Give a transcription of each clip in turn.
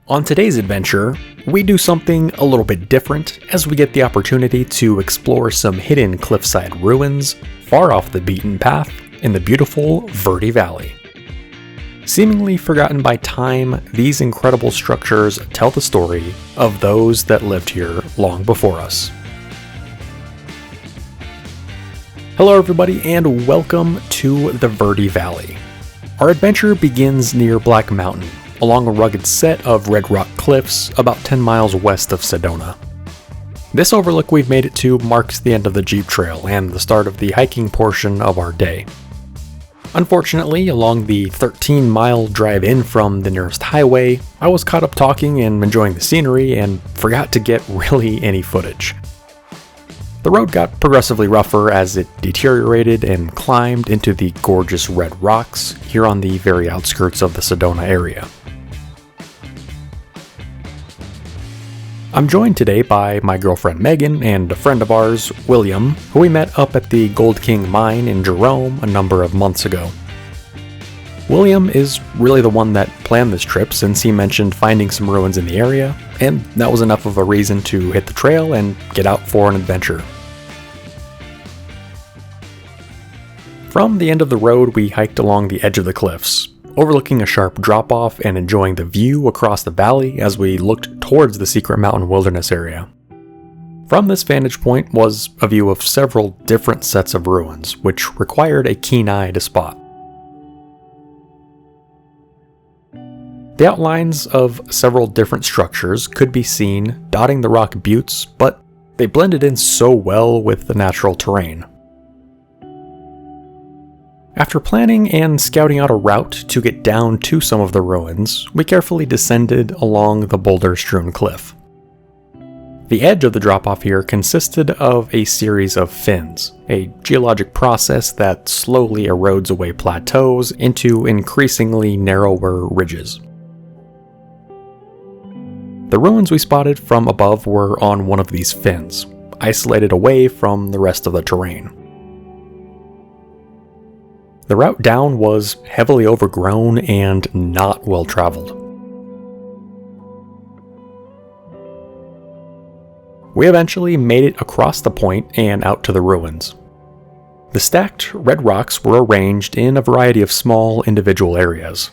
On today's adventure, we do something a little bit different as we get the opportunity to explore some hidden cliffside ruins far off the beaten path in the beautiful Verde Valley. Seemingly forgotten by time, these incredible structures tell the story of those that lived here long before us. Hello everybody and welcome to the Verde Valley. Our adventure begins near Black Mountain, along a rugged set of red rock cliffs about 10 miles west of Sedona. This overlook we've made it to marks the end of the Jeep Trail and the start of the hiking portion of our day. Unfortunately, along the 13-mile drive in from the nearest highway, I was caught up talking and enjoying the scenery and forgot to get really any footage. The road got progressively rougher as it deteriorated and climbed into the gorgeous red rocks here on the very outskirts of the Sedona area. I'm joined today by my girlfriend Megan and a friend of ours, William, who we met up at the Gold King mine in Jerome a number of months ago. William is really the one that planned this trip since he mentioned finding some ruins in the area, and that was enough of a reason to hit the trail and get out for an adventure. From the end of the road, we hiked along the edge of the cliffs, overlooking a sharp drop-off and enjoying the view across the valley as we looked towards the secret mountain wilderness area. From this vantage point was a view of several different sets of ruins, which required a keen eye to spot. The outlines of several different structures could be seen dotting the rock buttes, but they blended in so well with the natural terrain. After planning and scouting out a route to get down to some of the ruins, we carefully descended along the boulder-strewn cliff. The edge of the drop-off here consisted of a series of fins, a geologic process that slowly erodes away plateaus into increasingly narrower ridges. The ruins we spotted from above were on one of these fins, isolated away from the rest of the terrain. The route down was heavily overgrown and not well traveled. We eventually made it across the point and out to the ruins. The stacked red rocks were arranged in a variety of small individual areas.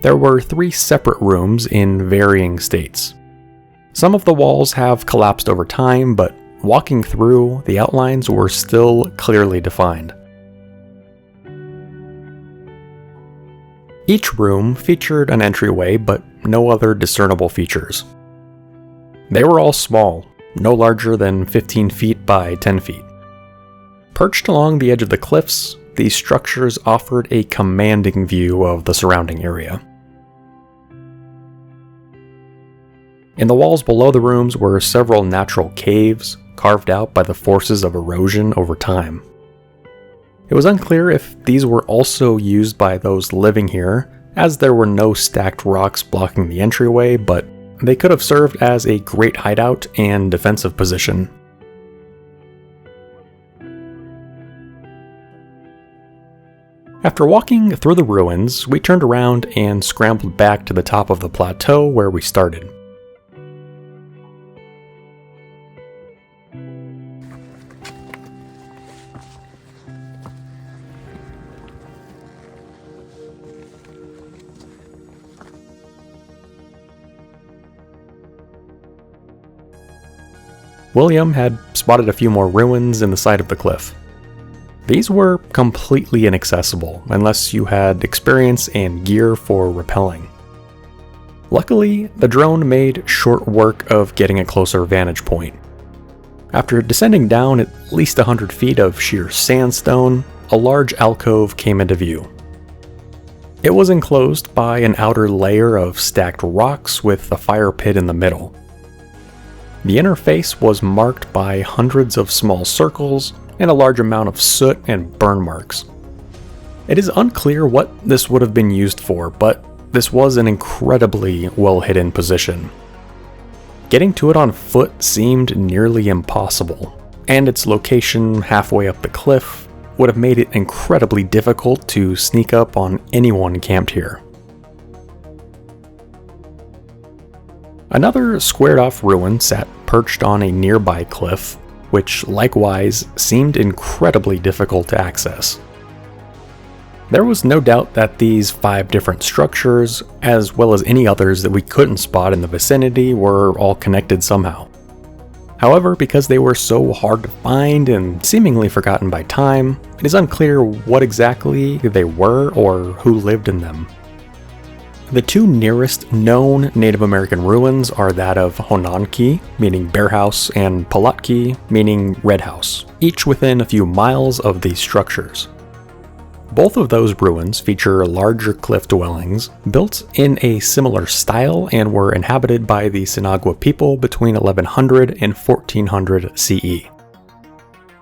There were 3 separate rooms in varying states. Some of the walls have collapsed over time, but walking through, the outlines were still clearly defined. Each room featured an entryway, but no other discernible features. They were all small, no larger than 15 feet by 10 feet. Perched along the edge of the cliffs, these structures offered a commanding view of the surrounding area. In the walls below the rooms were several natural caves, carved out by the forces of erosion over time. It was unclear if these were also used by those living here, as there were no stacked rocks blocking the entryway, but they could have served as a great hideout and defensive position. After walking through the ruins, we turned around and scrambled back to the top of the plateau where we started. William had spotted a few more ruins in the side of the cliff. These were completely inaccessible unless you had experience and gear for rappelling. Luckily, the drone made short work of getting a closer vantage point. After descending down at least 100 feet of sheer sandstone, a large alcove came into view. It was enclosed by an outer layer of stacked rocks with a fire pit in the middle. The inner face was marked by hundreds of small circles and a large amount of soot and burn marks. It is unclear what this would have been used for, but this was an incredibly well-hidden position. Getting to it on foot seemed nearly impossible, and its location halfway up the cliff would have made it incredibly difficult to sneak up on anyone camped here. Another squared-off ruin sat perched on a nearby cliff, which likewise seemed incredibly difficult to access. There was no doubt that these 5 different structures, as well as any others that we couldn't spot in the vicinity, were all connected somehow. However, because they were so hard to find and seemingly forgotten by time, it is unclear what exactly they were or who lived in them. The 2 nearest known Native American ruins are that of Honanki, meaning Bear House, and Palatki, meaning Red House, each within a few miles of these structures. Both of those ruins feature larger cliff dwellings built in a similar style and were inhabited by the Sinagua people between 1100 and 1400 CE.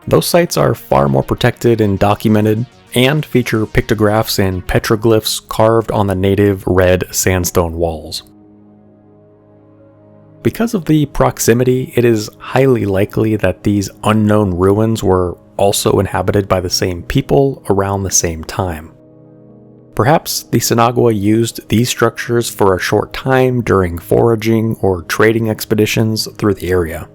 Those sites are far more protected and documented, and feature pictographs and petroglyphs carved on the native red sandstone walls. Because of the proximity, it is highly likely that these unknown ruins were also inhabited by the same people around the same time. Perhaps the Sinagua used these structures for a short time during foraging or trading expeditions through the area.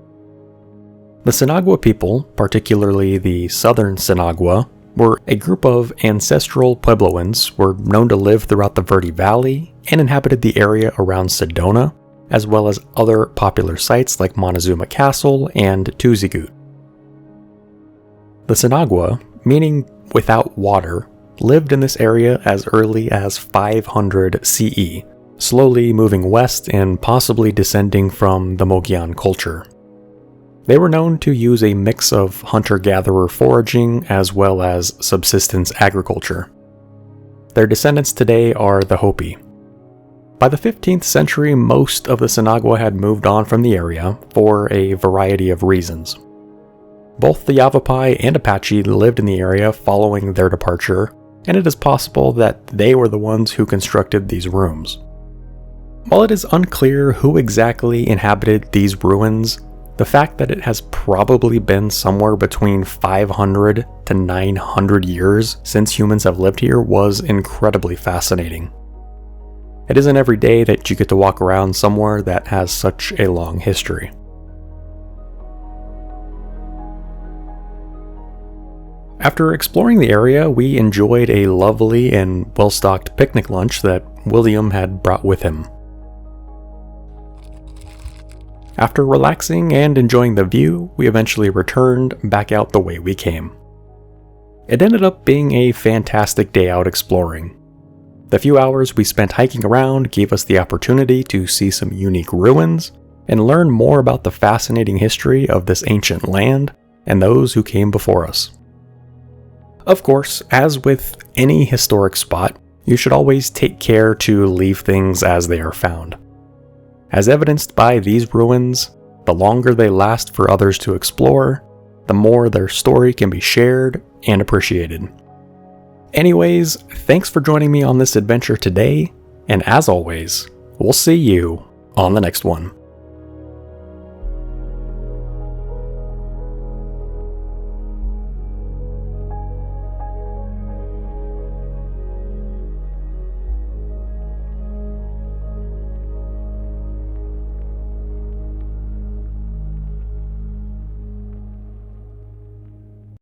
The Sinagua people, particularly the southern Sinagua, were a group of ancestral Puebloans were known to live throughout the Verde Valley and inhabited the area around Sedona, as well as other popular sites like Montezuma Castle and Tuzigut. The Sinagua, meaning without water, lived in this area as early as 500 CE, slowly moving west and possibly descending from the Mogollon culture. They were known to use a mix of hunter-gatherer foraging as well as subsistence agriculture. Their descendants today are the Hopi. By the 15th century, most of the Sinagua had moved on from the area for a variety of reasons. Both the Yavapai and Apache lived in the area following their departure, and it is possible that they were the ones who constructed these rooms. While it is unclear who exactly inhabited these ruins, the fact that it has probably been somewhere between 500 to 900 years since humans have lived here was incredibly fascinating. It isn't every day that you get to walk around somewhere that has such a long history. After exploring the area, we enjoyed a lovely and well-stocked picnic lunch that William had brought with him. After relaxing and enjoying the view, we eventually returned back out the way we came. It ended up being a fantastic day out exploring. The few hours we spent hiking around gave us the opportunity to see some unique ruins and learn more about the fascinating history of this ancient land and those who came before us. Of course, as with any historic spot, you should always take care to leave things as they are found. As evidenced by these ruins, the longer they last for others to explore, the more their story can be shared and appreciated. Anyways, thanks for joining me on this adventure today, and as always, we'll see you on the next one.